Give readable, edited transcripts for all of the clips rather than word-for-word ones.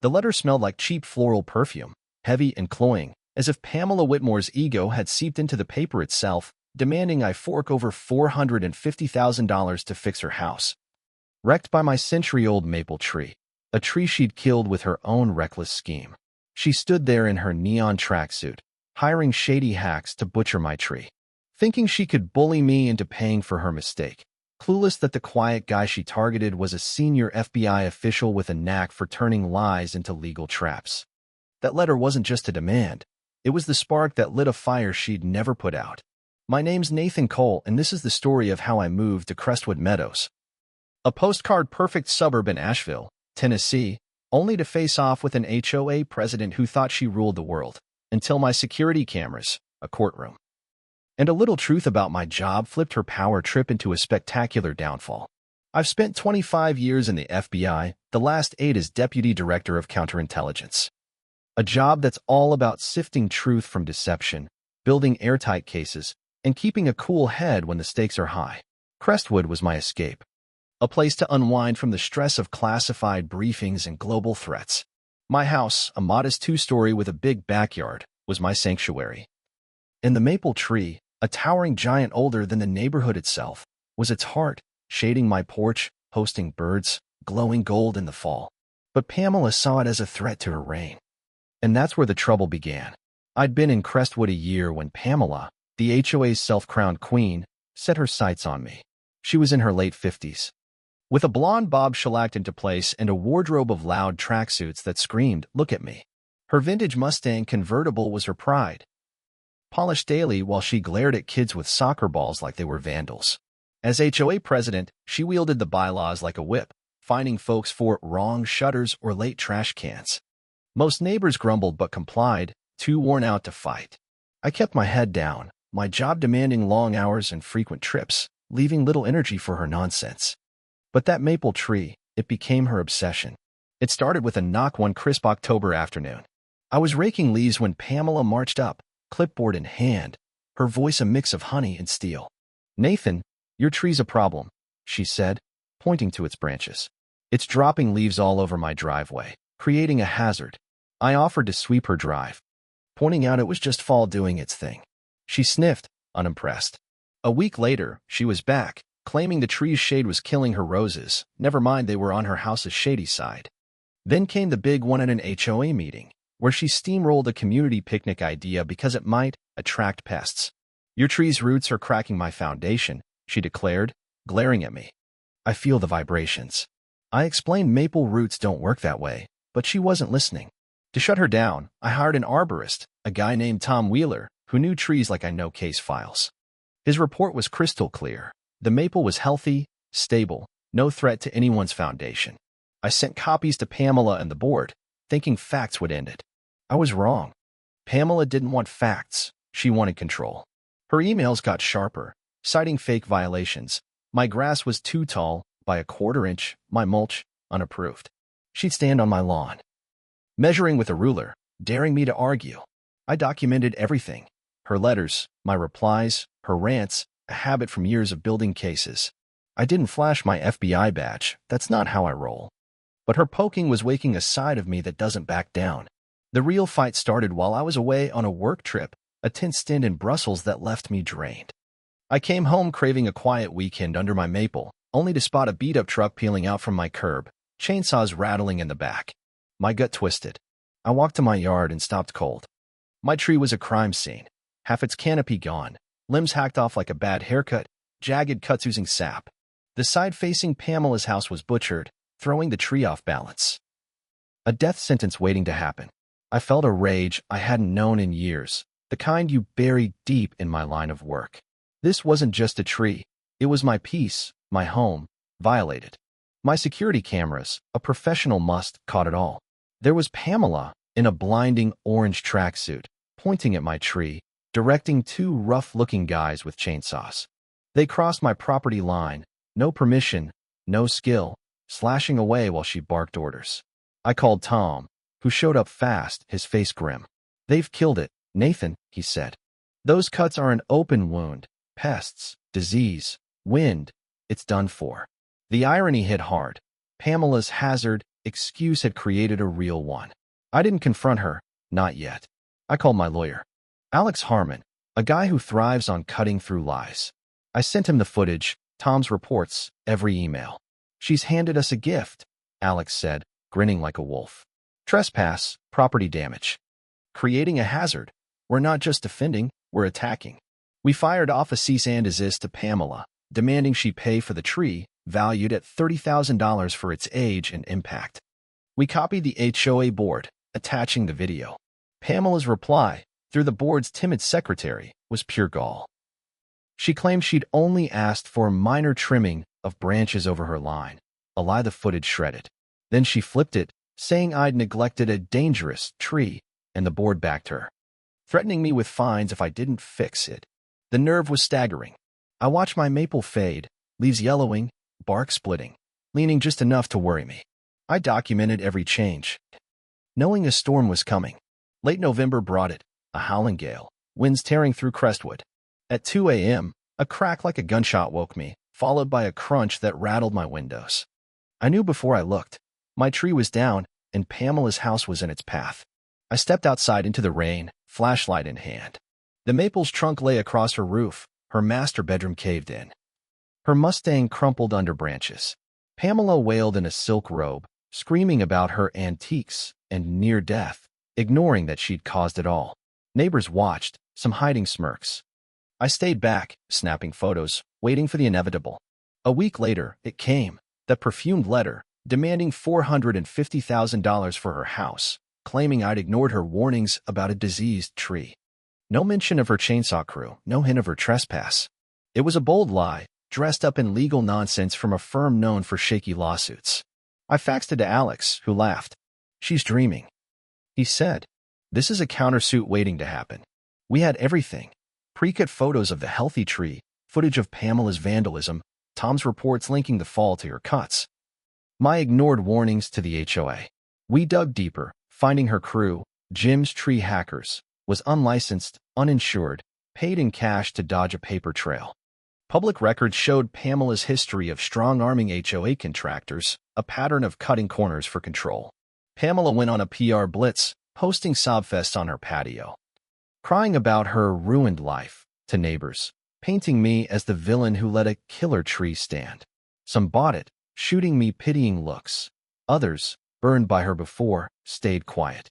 The letter smelled like cheap floral perfume, heavy and cloying, as if Pamela Whitmore's ego had seeped into the paper itself, demanding I fork over $450,000 to fix her house. Wrecked by my century-old maple tree, a tree she'd killed with her own reckless scheme. She stood there in her neon tracksuit, hiring shady hacks to butcher my tree, thinking she could bully me into paying for her mistake, clueless that the quiet guy she targeted was a senior FBI official with a knack for turning lies into legal traps. That letter wasn't just a demand. It was the spark that lit a fire she'd never put out. My name's Nathan Cole, and this is the story of how I moved to Crestwood Meadows, a postcard-perfect suburb in Asheville, Tennessee, only to face off with an HOA president who thought she ruled the world, until my security cameras, a courtroom, and a little truth about my job flipped her power trip into a spectacular downfall. I've spent 25 years in the FBI, the last 8 as Deputy Director of Counterintelligence. A job that's all about sifting truth from deception, building airtight cases, and keeping a cool head when the stakes are high. Crestwood was my escape. A place to unwind from the stress of classified briefings and global threats. My house, a modest 2-story with a big backyard, was my sanctuary. And the maple tree, a towering giant older than the neighborhood itself, was its heart, shading my porch, hosting birds, glowing gold in the fall. But Pamela saw it as a threat to her reign. And that's where the trouble began. I'd been in Crestwood a year when Pamela, the HOA's self-crowned queen, set her sights on me. She was in her late 50s. With a blonde bob shellacked into place and a wardrobe of loud tracksuits that screamed, "Look at me." Her vintage Mustang convertible was her pride, polished daily while she glared at kids with soccer balls like they were vandals. As HOA president, she wielded the bylaws like a whip, fining folks for wrong shutters or late trash cans. Most neighbors grumbled but complied, too worn out to fight. I kept my head down, my job demanding long hours and frequent trips, leaving little energy for her nonsense. But that maple tree, it became her obsession. It started with a knock one crisp October afternoon. I was raking leaves when Pamela marched up, clipboard in hand, her voice a mix of honey and steel. "Nathan, your tree's a problem," she said, pointing to its branches. "It's dropping leaves all over my driveway, creating a hazard." I offered to sweep her drive, pointing out it was just fall doing its thing. She sniffed, unimpressed. A week later, she was back, claiming the tree's shade was killing her roses, never mind they were on her house's shady side. Then came the big one at an HOA meeting, where she steamrolled a community picnic idea because it might attract pests. "Your tree's roots are cracking my foundation," she declared, glaring at me. "I feel the vibrations." I explained maple roots don't work that way, but she wasn't listening. To shut her down, I hired an arborist, a guy named Tom Wheeler, who knew trees like I know case files. His report was crystal clear. The maple was healthy, stable, no threat to anyone's foundation. I sent copies to Pamela and the board, thinking facts would end it. I was wrong. Pamela didn't want facts. She wanted control. Her emails got sharper, citing fake violations. My grass was too tall, by a quarter inch, my mulch, unapproved. She'd stand on my lawn, measuring with a ruler, daring me to argue. I documented everything. Her letters, my replies, her rants, a habit from years of building cases. I didn't flash my FBI badge. That's not how I roll. But her poking was waking a side of me that doesn't back down. The real fight started while I was away on a work trip, a tense stint in Brussels that left me drained. I came home craving a quiet weekend under my maple, only to spot a beat-up truck peeling out from my curb, chainsaws rattling in the back. My gut twisted. I walked to my yard and stopped cold. My tree was a crime scene, half its canopy gone, limbs hacked off like a bad haircut, jagged cuts oozing sap. The side facing Pamela's house was butchered, throwing the tree off balance. A death sentence waiting to happen. I felt a rage I hadn't known in years, the kind you bury deep in my line of work. This wasn't just a tree. It was my peace, my home, violated. My security cameras, a professional must, caught it all. There was Pamela, in a blinding orange tracksuit, pointing at my tree, directing 2 rough-looking guys with chainsaws. They crossed my property line, no permission, no skill, slashing away while she barked orders. I called Tom, who showed up fast, his face grim. "They've killed it, Nathan," he said. "Those cuts are an open wound, pests, disease, wind. It's done for." The irony hit hard. Pamela's hazard, excuse had created a real one. I didn't confront her, not yet. I called my lawyer, Alex Harmon, a guy who thrives on cutting through lies. I sent him the footage, Tom's reports, every email. She's handed us a gift, Alex said, grinning like a wolf. Trespass, property damage. Creating a hazard. We're not just defending, we're attacking. We fired off a cease and desist to Pamela, demanding she pay for the tree, valued at $30,000 for its age and impact. We copied the HOA board, attaching the video. Pamela's reply, through the board's timid secretary, was pure gall. She claimed she'd only asked for minor trimming of branches over her line, a lie the footage shredded. Then she flipped it, saying I'd neglected a dangerous tree, and the board backed her, threatening me with fines if I didn't fix it. The nerve was staggering. I watched my maple fade, leaves yellowing, bark splitting, leaning just enough to worry me. I documented every change, knowing a storm was coming. Late November brought it, a howling gale, winds tearing through Crestwood. At 2 a.m., a crack like a gunshot woke me, followed by a crunch that rattled my windows. I knew before I looked. My tree was down, and Pamela's house was in its path. I stepped outside into the rain, flashlight in hand. The maple's trunk lay across her roof, her master bedroom caved in. Her Mustang crumpled under branches. Pamela wailed in a silk robe, screaming about her antiques and near death, ignoring that she'd caused it all. Neighbors watched, some hiding smirks. I stayed back, snapping photos, waiting for the inevitable. A week later, it came, that perfumed letter, demanding $450,000 for her house, claiming I'd ignored her warnings about a diseased tree. No mention of her chainsaw crew, no hint of her trespass. It was a bold lie, dressed up in legal nonsense from a firm known for shaky lawsuits. I faxed it to Alex, who laughed. She's dreaming. He said, this is a countersuit waiting to happen. We had everything. Pre-cut photos of the healthy tree, footage of Pamela's vandalism, Tom's reports linking the fall to her cuts. My ignored warnings to the HOA. We dug deeper, finding her crew, Jim's tree hackers, was unlicensed, uninsured, paid in cash to dodge a paper trail. Public records showed Pamela's history of strong-arming HOA contractors, a pattern of cutting corners for control. Pamela went on a PR blitz, hosting sobfests on her patio, crying about her ruined life to neighbors, painting me as the villain who let a killer tree stand. Some bought it, shooting me pitying looks. Others, burned by her before, stayed quiet.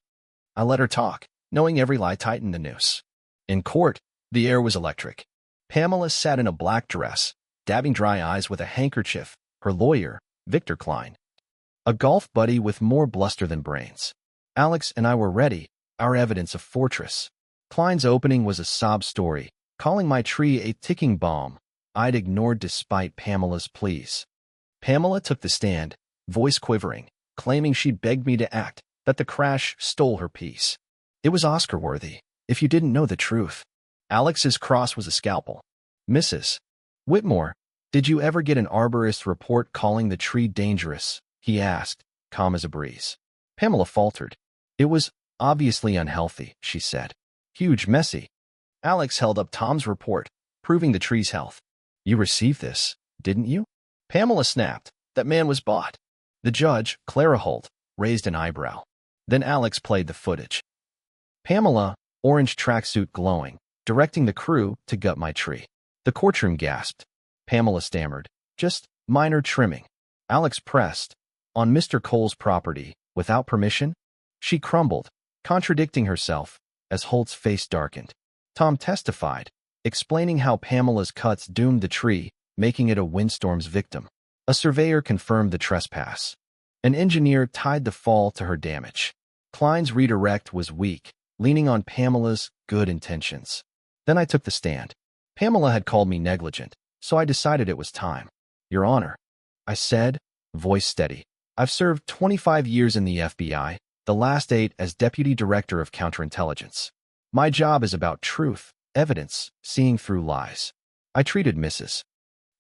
I let her talk, knowing every lie tightened the noose. In court, the air was electric. Pamela sat in a black dress, dabbing dry eyes with a handkerchief, her lawyer, Victor Klein, a golf buddy with more bluster than brains. Alex and I were ready, our evidence a fortress. Klein's opening was a sob story, calling my tree a ticking bomb I'd ignored despite Pamela's pleas. Pamela took the stand, voice quivering, claiming she'd begged me to act, that the crash stole her peace. It was Oscar-worthy, if you didn't know the truth. Alex's cross was a scalpel. Mrs. Whitmore, did you ever get an arborist report calling the tree dangerous? He asked, calm as a breeze. Pamela faltered. It was obviously unhealthy, she said. Huge, messy. Alex held up Tom's report, proving the tree's health. You received this, didn't you? Pamela snapped. That man was bought. The judge, Clara Holt, raised an eyebrow. Then Alex played the footage. Pamela, orange tracksuit glowing, directing the crew to gut my tree. The courtroom gasped. Pamela stammered. Just minor trimming. Alex pressed. On Mr. Cole's property, without permission? She crumbled, contradicting herself, as Holt's face darkened. Tom testified, explaining how Pamela's cuts doomed the tree, making it a windstorm's victim. A surveyor confirmed the trespass. An engineer tied the fall to her damage. Klein's redirect was weak, leaning on Pamela's good intentions. Then I took the stand. Pamela had called me negligent, so I decided it was time. Your Honor, I said, voice steady. I've served 25 years in the FBI, the last 8 as Deputy Director of Counterintelligence. My job is about truth, evidence, seeing through lies. I treated Mrs.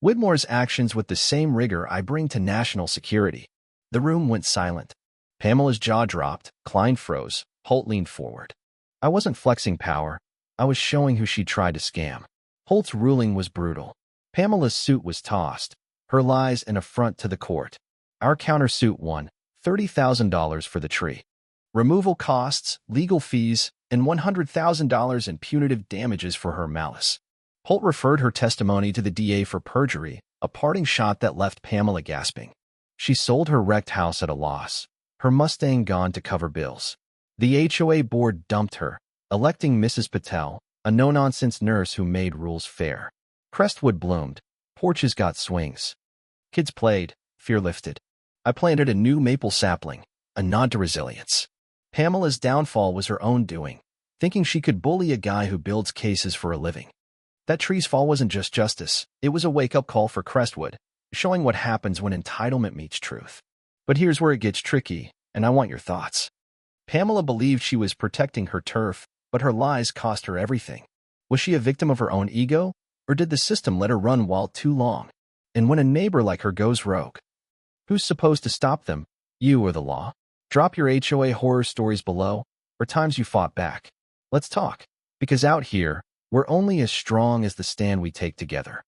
Whitmore's actions with the same rigor I bring to national security. The room went silent. Pamela's jaw dropped, Klein froze, Holt leaned forward. I wasn't flexing power. I was showing who she'd tried to scam. Holt's ruling was brutal. Pamela's suit was tossed, her lies an affront to the court. Our countersuit won, $30,000 for the tree. Removal costs, legal fees, and $100,000 in punitive damages for her malice. Holt referred her testimony to the DA for perjury, a parting shot that left Pamela gasping. She sold her wrecked house at a loss, her Mustang gone to cover bills. The HOA board dumped her, electing Mrs. Patel, a no-nonsense nurse who made rules fair. Crestwood bloomed. Porches got swings. Kids played. Fear lifted. I planted a new maple sapling, a nod to resilience. Pamela's downfall was her own doing, thinking she could bully a guy who builds cases for a living. That tree's fall wasn't just justice, it was a wake-up call for Crestwood, showing what happens when entitlement meets truth. But here's where it gets tricky, and I want your thoughts. Pamela believed she was protecting her turf, but her lies cost her everything. Was she a victim of her own ego, or did the system let her run wild too long? And when a neighbor like her goes rogue, who's supposed to stop them, you or the law? Drop your HOA horror stories below, or times you fought back. Let's talk, because out here, we're only as strong as the stand we take together.